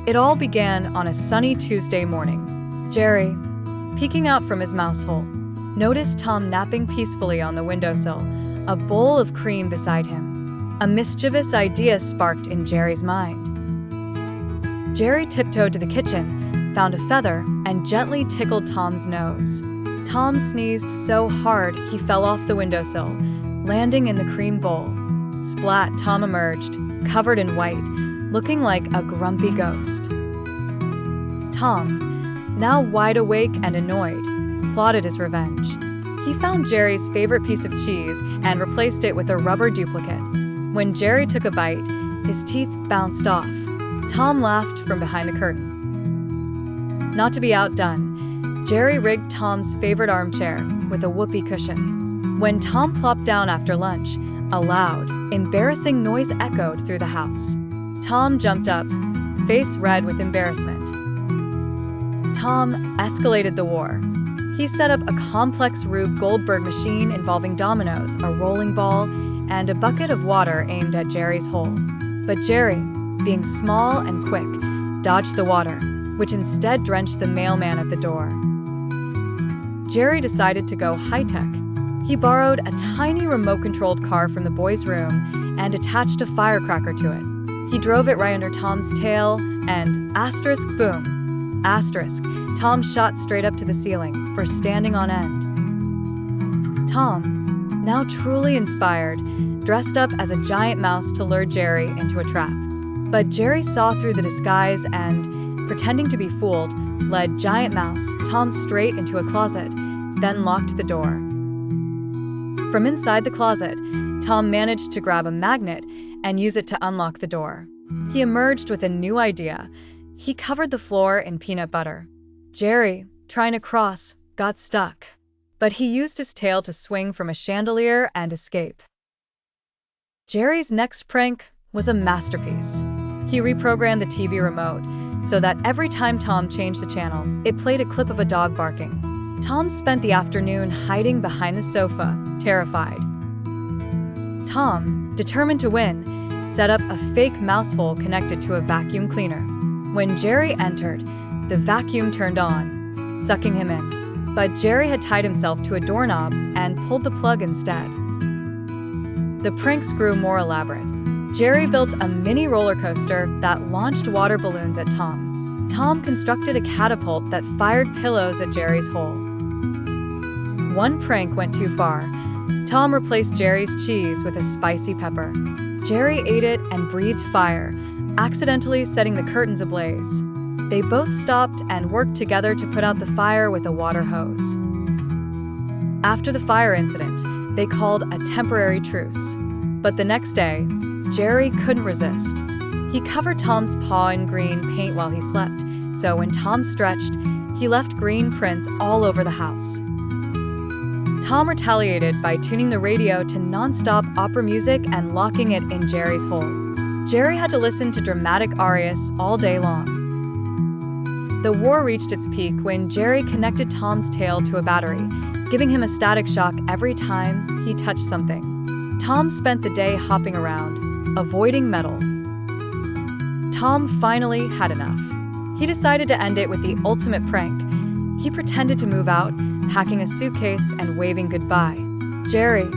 It all began on a sunny Tuesday morning. Jerry, peeking out from his mouse hole, noticed Tom napping peacefully on the windowsill, a bowl of cream beside him. A mischievous idea sparked in Jerry's mind. Jerry tiptoed to the kitchen, found a feather, and gently tickled Tom's nose. Tom sneezed so hard he fell off the windowsill, landing in the cream bowl. Splat! Tom emerged, covered in white, looking like a grumpy ghost. Tom, now wide awake and annoyed, plotted his revenge. He found Jerry's favorite piece of cheese and replaced it with a rubber duplicate. When Jerry took a bite, his teeth bounced off. Tom laughed from behind the curtain. Not to be outdone, Jerry rigged Tom's favorite armchair with a whoopee cushion. When Tom plopped down after lunch, a loud, embarrassing noise echoed through the house. Tom jumped up, face red with embarrassment. Tom escalated the war. He set up a complex Rube Goldberg machine involving dominoes, a rolling ball, and a bucket of water aimed at Jerry's hole. But Jerry, being small and quick, dodged the water, which instead drenched the mailman at the door. Jerry decided to go high-tech. He borrowed a tiny remote-controlled car from the boys' room and attached a firecracker to it. He drove it right under Tom's tail and boom, Tom shot straight up to the ceiling for standing on end. Tom, now truly inspired, dressed up as a giant mouse to lure Jerry into a trap. But Jerry saw through the disguise and, pretending to be fooled, led Giant Mouse, Tom straight into a closet, then locked the door. From inside the closet, Tom managed to grab a magnet and use it to unlock the door. He emerged with a new idea. He covered the floor in peanut butter. Jerry, trying to cross, got stuck. But he used his tail to swing from a chandelier and escape. Jerry's next prank was a masterpiece. He reprogrammed the TV remote so that every time Tom changed the channel, it played a clip of a dog barking. Tom spent the afternoon hiding behind the sofa, terrified. Tom, determined to win, set up a fake mouse hole connected to a vacuum cleaner. When Jerry entered, the vacuum turned on, sucking him in. But Jerry had tied himself to a doorknob and pulled the plug instead. The pranks grew more elaborate. Jerry built a mini roller coaster that launched water balloons at Tom. Tom constructed a catapult that fired pillows at Jerry's hole. One prank went too far. Tom replaced Jerry's cheese with a spicy pepper. Jerry ate it and breathed fire, accidentally setting the curtains ablaze. They both stopped and worked together to put out the fire with a water hose. After the fire incident, they called a temporary truce. But the next day, Jerry couldn't resist. He covered Tom's paw in green paint while he slept, so when Tom stretched, he left green prints all over the house. Tom retaliated by tuning the radio to non-stop opera music and locking it in Jerry's hole. Jerry had to listen to dramatic arias all day long. The war reached its peak when Jerry connected Tom's tail to a battery, giving him a static shock every time he touched something. Tom spent the day hopping around, avoiding metal. Tom finally had enough. He decided to end it with the ultimate prank. He pretended to move out, packing a suitcase and waving goodbye. Jerry,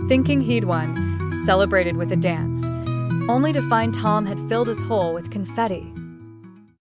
thinking he'd won, celebrated with a dance, only to find Tom had filled his hole with confetti.